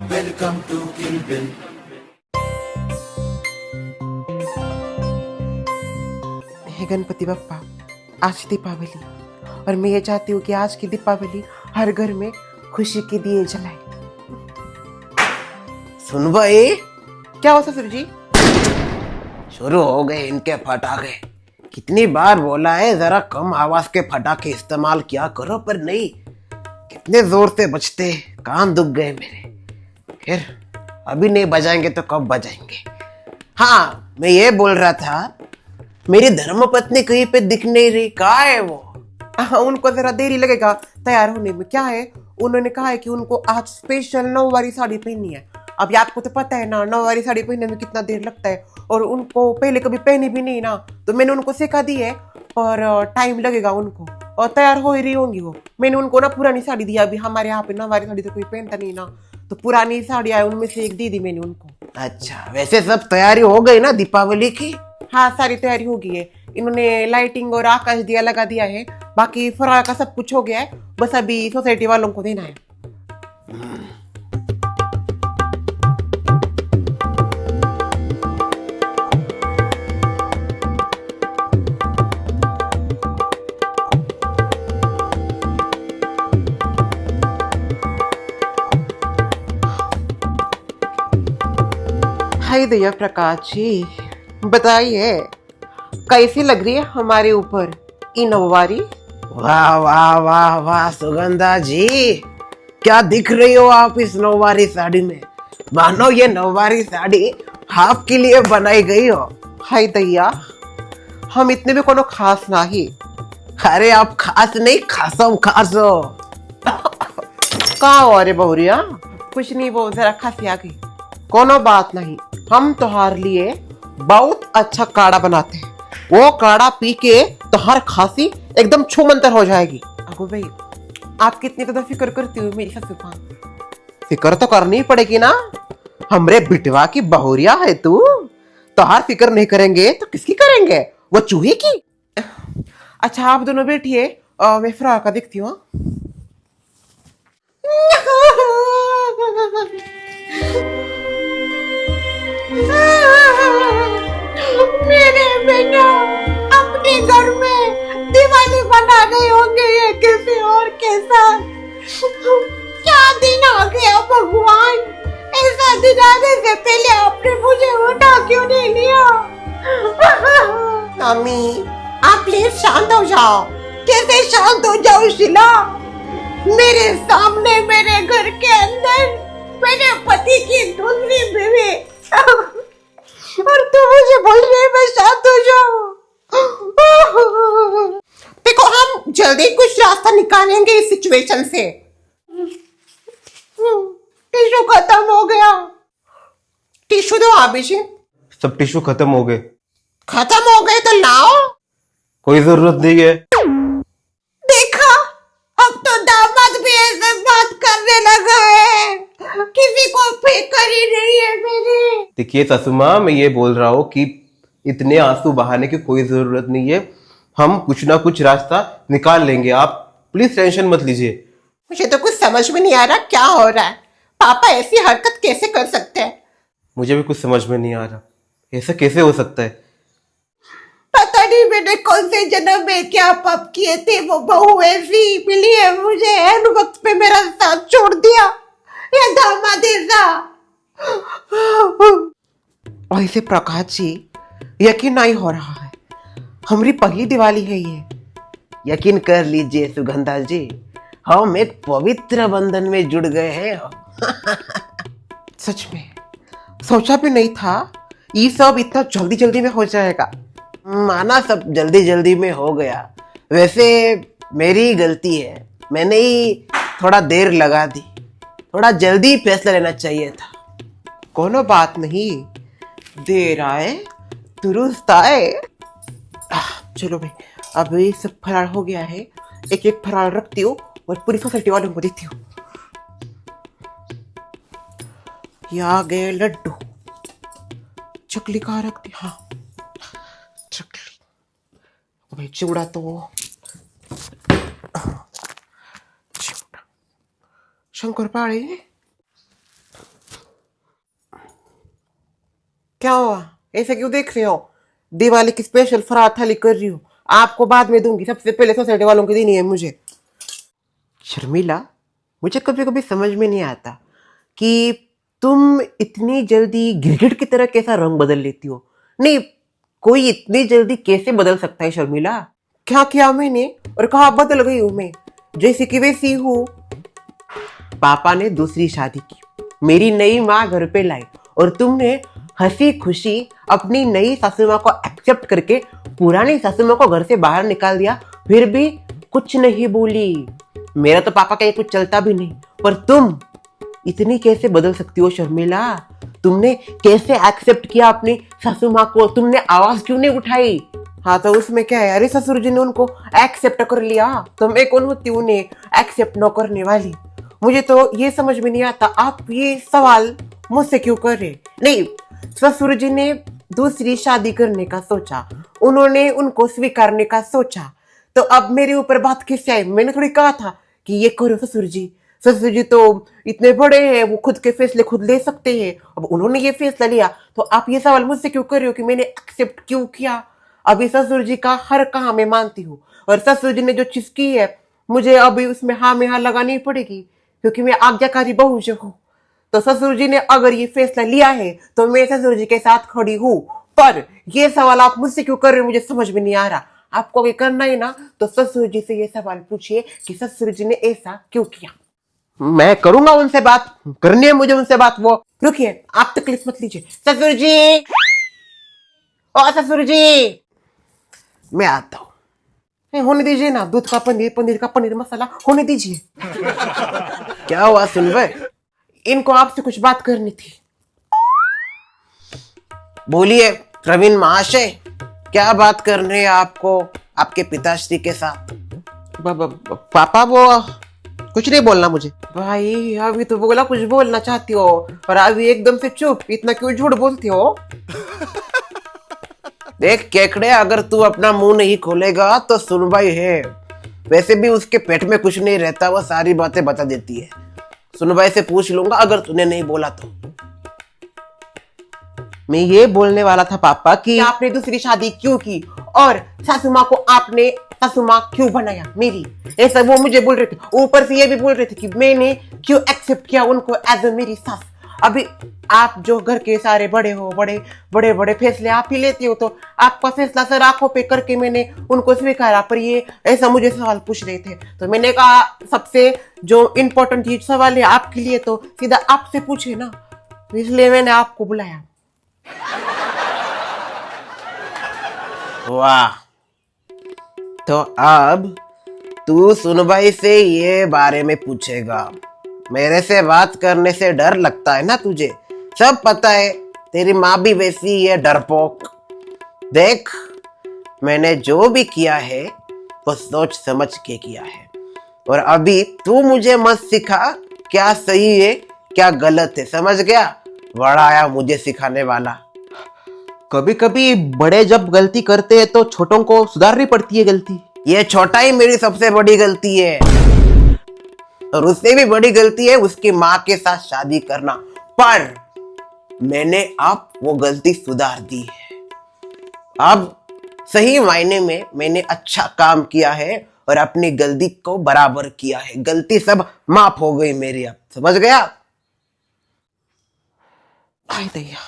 Welcome to Kill Bill. हे गणपति बप्पा, आज दीपावली और मैं ये चाहती हूँ कि आज की दीपावली हर घर में खुशी के दिए जलाए। सुन भाई, क्या हो ससुर जी? शुरू हो गए इनके फटाके। कितनी बार बोला है जरा कम आवाज के फटाके इस्तेमाल किया करो, पर नहीं, कितने जोर से बजते, कान दुख गए मेरे। फिर अभी नहीं बजाएंगे तो कब बजाएंगे? हाँ, मैं ये बोल रहा था, मेरी धर्मपत्नी कहीं पे दिख नहीं रही, कहाँ है वो? हाँ, उनको जरा देरी लगेगा तैयार होने में। क्या है, उन्होंने कहा है कि उनको आज स्पेशल नौवारी साड़ी पहननी है। अभी आपको तो पता है ना, नौवारी साड़ी पहनने में कितना देर लगता है, और उनको पहले कभी पहनी भी नहीं ना, तो मैंने उनको सिखा दी है, पर टाइम लगेगा उनको, और तैयार हो ही रही होंगी वो। मैंने उनको ना पुरानी साड़ी दी, अभी हमारे यहाँ पे नौवारी साड़ी तो कोई पहनता नहीं ना, तो पुरानी साड़ी है उनमें से एक दी दी मैंने उनको। अच्छा, वैसे सब तैयारी हो गई ना दीपावली की? हाँ, सारी तैयारी हो गई है। इन्होंने लाइटिंग और आकाश दिया लगा दिया है, बाकी फराळ का सब कुछ हो गया है, बस अभी सोसाइटी वालों को देना है। हाय दया प्रकाश जी, बताइए कैसी लग रही है हमारे ऊपर ये नौवारी? वाह वाह वाह वाह सुगंधा जी, क्या दिख रही हो आप इस नौवारी साड़ी में। मानो ये नौवारी साड़ी आपके लिए बनाई गई हो। हाय दैया, हम इतने भी कोनो खास नहीं। अरे आप खास नहीं, खासम खास हो। कहाँ हो रे बहुरिया? कुछ नहीं, वो जरा खांसी आ गई। कोनो बात नहीं, हम तुम्हारे लिए बहुत अच्छा काढ़ा बनाते हैं, वो काढ़ा पी के तुम्हार खांसी एकदम छूमंतर हो जाएगी। अगो भाई, आप कितनी तो फिक्र करती हो मेरी ससुर का। फिक्र तो करनी ही पड़ेगी ना, हमरे बिटवा की बहुरिया है तू, तुम्हार फिक्र नहीं करेंगे तो किसकी करेंगे, वो चूहे की। अच्छा, आप दोनों बैठिए, मैं फ्रॉक का देखती हूँ। मेरे बेटा अपने घर में दिवाली मना रहे होंगे ये किसी और के साथ। क्या दिन आ गया भगवान, ऐसा दिन आने से पहले आपने मुझे उठा क्यों नहीं लिया? मम्मी, आप प्लीज शांत हो जाओ। कैसे शांत हो जाओ शीला? मेरे सामने, मेरे घर के अंदर मेरे पति की दूसरी बीवी, और तू मुझे बोल रही है मैं शांत हो जाऊं? देखो, हम जल्दी कुछ रास्ता निकालेंगे इस सिचुएशन से। टिश्यू खत्म हो गया। टिश्यू दो अभी जी। सब टिश्यू खत्म हो गए। खत्म हो गए तो लाओ। कोई जरूरत नहीं है। देखा, अब तो दामाद भी ऐसे बात करने लगा है, किसी को फिक्र ही नहीं है मेरी। देखिए सासू माँ, मैं ये बोल रहा हूँ कि इतने आंसू बहाने की कोई जरूरत नहीं है, हम कुछ ना कुछ रास्ता निकाल लेंगे, आप प्लीज टेंशन मत लीजिए। मुझे तो कुछ समझ में नहीं आ रहा क्या हो रहा है। पापा ऐसी हरकत कैसे कर सकते हैं? मुझे भी कुछ समझ में नहीं आ रहा, ऐसा कैसे हो सकता है। पता नहीं मैंने कौन से जन्म में क्या पाप किए थे, वो बहू ऐसी मिली है मुझे, एन वक्त पे मेरा साथ छोड़ दिया, ये दामाद ऐसा। ऐसे प्रकाश जी, यकीन नहीं हो रहा है, हमारी पहली दिवाली है ये। यकीन कर लीजिए सुगंधा जी, हम एक पवित्र बंधन में जुड़ गए हैं। सच में सोचा भी नहीं था ये सब इतना जल्दी जल्दी में हो जाएगा। माना सब जल्दी जल्दी में हो गया, वैसे मेरी गलती है, मैंने ही थोड़ा देर लगा दी, थोड़ा जल्दी फैसला लेना चाहिए था। कोनो बात नहीं, देर आए दुरुस्त आए। चलो भाई, अब ये सब फरार हो गया है, एक एक फरार रखती हूँ और पूरी सोसाइटी वालों को देती हूँ। ये आ गए लड्डू, चकली कहाँ रखती? हाँ, चकली। भाई चिवड़ा तो चिवड़ा, शंकरपाळी, क्या हुआ, ऐसे क्यों देख रहे हो? दिवाली की स्पेशल फरार थाली कर रही हूँ, आपको बाद में दूंगी, सबसे पहले सोसाइटी वालों की देनी है मुझे। शर्मिला, मुझे कभी कभी समझ में नहीं आता कि तुम इतनी जल्दी गिरगिट की तरह कैसा रंग बदल लेती हो। नहीं, कोई इतनी जल्दी कैसे बदल सकता है शर्मिला? क्या किया मैंने और कहाँ बदल गई हूं मैं? जैसी की वैसी हूँ। पापा ने दूसरी शादी की, मेरी नई माँ घर पे लाई और तुमने हंसी खुशी अपनी नई सासू माँ को एक्सेप्ट करके पुरानी सासू माँ को घर से बाहर निकाल दिया, फिर भी कुछ नहीं बोली। मेरा तो पापा का ये कुछ चलता भी नहीं, पर तुम इतनी कैसे बदल सकती हो शर्मिला? तुमने कैसे एक्सेप्ट किया अपनी सासू माँ को? तुमने आवाज क्यों नहीं उठाई? हाँ तो उसमें क्या है? अरे ससुर जी ने उनको एक्सेप्ट कर लिया, तो मैं कौन होती उन्हें एक्सेप्ट न करने वाली? मुझे तो ये समझ में नहीं आता, आप ये सवाल मुझसे क्यों कर रहे? नहीं, ससुर जी ने दूसरी शादी करने का सोचा, उन्होंने उनको स्वीकारने का सोचा, तो अब मेरे ऊपर बात किससे आई? मैंने थोड़ी कहा था कि ये करो ससुर जी। ससुर जी तो इतने बड़े हैं, वो खुद के फैसले खुद ले सकते हैं। अब उन्होंने ये फैसला लिया, तो आप ये सवाल मुझसे क्यों कर रहे हो कि मैंने एक्सेप्ट क्यों किया? अभी ससुर जी का हर काम मैं मानती हूँ, और ससुर जी ने जो चीज की है मुझे अभी उसमें हाँ में हाँ लगानी पड़ेगी, क्योंकि मैं आज्ञाकारी बहू जो हूँ। तो ससुर जी ने अगर ये फैसला लिया है तो मैं ससुर जी के साथ खड़ी हूँ। पर ये सवाल आप मुझसे क्यों कर रहे हो, मुझे समझ में नहीं आ रहा। आपको अगर करना है ना तो ससुर जी से ये सवाल पूछिए कि ससुर जी ने ऐसा क्यों किया। मैं करूंगा उनसे बात, करनी है मुझे उनसे बात। वो रुकिए, आप तकलीफ मत लीजिए। ससुर जी, ओ ससुर जी, मैं आता हूँ। होने दीजिए ना, दूध का पनीर, पनीर का पनीर मसाला होने दीजिए। क्या हुआ सुन भाई? इनको आपसे कुछ बात करनी थी। बोलिए प्रवीण महाशय, क्या बात करनी है आपको आपके पिताश्री के साथ? पापा वो कुछ नहीं बोलना मुझे। भाई अभी तो बोला कुछ बोलना चाहती हो, और अभी एकदम से चुप, इतना क्यों झूठ बोलती हो? देख केकड़े, अगर तू अपना मुंह नहीं खोलेगा तो सुनवाई है। वैसे भी उसके पेट में कुछ नहीं रहता, वो सारी बातें बता देती है। सुनवाई से पूछ लूंगा अगर तूने नहीं बोला तो। मैं ये बोलने वाला था पापा कि आपने दूसरी शादी क्यों की, और सासू माँ को आपने सासू माँ क्यों बनाया मेरी? ऐसा वो मुझे बोल रहे थे, ऊपर से ये भी बोल रहे थे कि मैंने क्यों एक्सेप्ट किया उनको एज ए मेरी सास। अभी आप जो घर के सारे बड़े हो, बड़े बड़े बड़े फैसले आप ही लेती हो, तो आपका फैसला सर आंखों पे करके मैंने उनको स्वीकारा। पर ये ऐसा मुझे सवाल पूछ रहे थे, तो मैंने कहा सबसे जो इम्पोर्टेंट ये सवाल है आपके लिए, तो सीधा आपसे पूछे ना, इसलिए मैंने आपको बुलाया। वाह, तो अब तू सुनवाई से ये बारे में पूछेगा? मेरे से बात करने से डर लगता है ना तुझे? सब पता है, तेरी माँ भी वैसी ही है, डरपोक। देख, मैंने जो भी किया है वो सोच समझ के किया है, और अभी तू मुझे मत सिखा क्या सही है क्या गलत है, समझ गया? बड़ा आया मुझे सिखाने वाला। कभी कभी बड़े जब गलती करते हैं तो छोटों को सुधारनी पड़ती है गलती। ये छोटा ही मेरी सबसे बड़ी गलती है, और उससे भी बड़ी गलती है उसकी माँ के साथ शादी करना। पर मैंने अब वो गलती सुधार दी है। अब सही मायने में मैंने अच्छा काम किया है और अपनी गलती को बराबर किया है। गलती सब माफ हो गई मेरी, अब समझ गया? हाय दैया,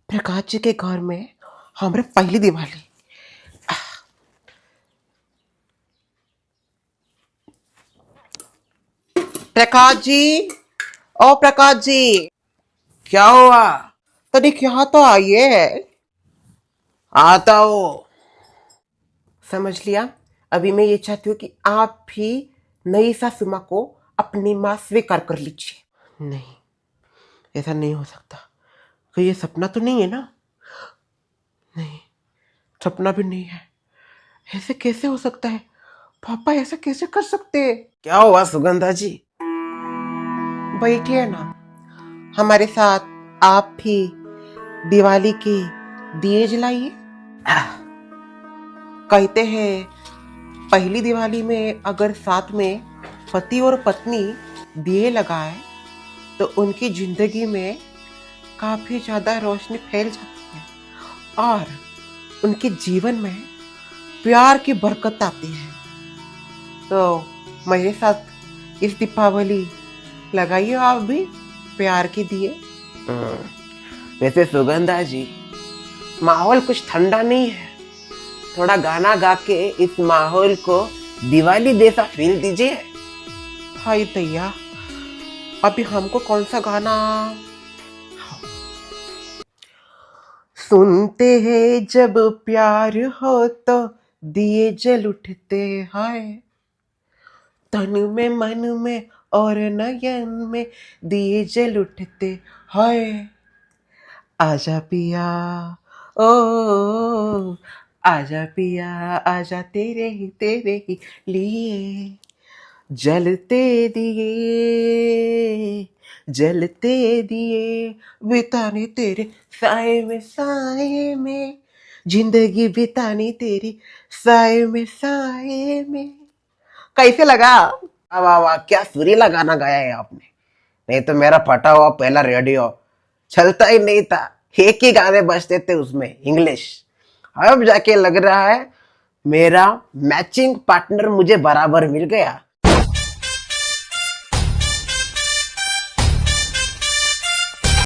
प्रकाश जी के घर में हमारे पहली दिवाली। प्रकाश जी, ओ प्रकाश जी, क्या हुआ? तनिक यहाँ तो आइए। आता हो। समझ लिया, अभी मैं ये चाहती हूँ कि आप भी नई सासू माँ को अपनी माँ स्वीकार कर लीजिए। नहीं, ऐसा नहीं हो सकता। तो ये सपना तो नहीं है ना? नहीं, सपना भी नहीं है। ऐसे कैसे हो सकता है? पापा ऐसा कैसे कर सकते हैं? क्या हुआ सुगंधा जी? बैठिए ना, हमारे साथ आप भी दिवाली के दिए जलाइए। कहते हैं पहली दिवाली में अगर साथ में पति और पत्नी दिए लगाए तो उनकी जिंदगी में काफी ज्यादा रोशनी फैल जाती है और उनके जीवन में प्यार की बरकत आती है। तो मेरे साथ इस दीपावली लगाइए आप भी प्यार के दिए। वैसे सुगंधा जी, माहौल कुछ ठंडा नहीं है, थोड़ा गाना गा के इस माहौल को दिवाली जैसा फील दीजिए। हाय दैया, अभी हमको कौन सा गाना? सुनते हैं जब प्यार हो तो दिए जल उठते हैं, तन में मन में और नयन में दिए जल उठते हैं। आजा पिया ओ, आजा पिया आजा तेरे ही लिए जलते दिए बिताने तेरे साए में जिंदगी बितानी तेरी साए में। कैसे लगा? वाह वाह वाह, क्या सुरीला गाना गाया है आपने। नहीं तो मेरा फटा हुआ पहला रेडियो चलता ही नहीं था, एक ही गाने बजते थे उसमें इंग्लिश। अब जाके लग रहा है मेरा मैचिंग पार्टनर मुझे बराबर मिल गया।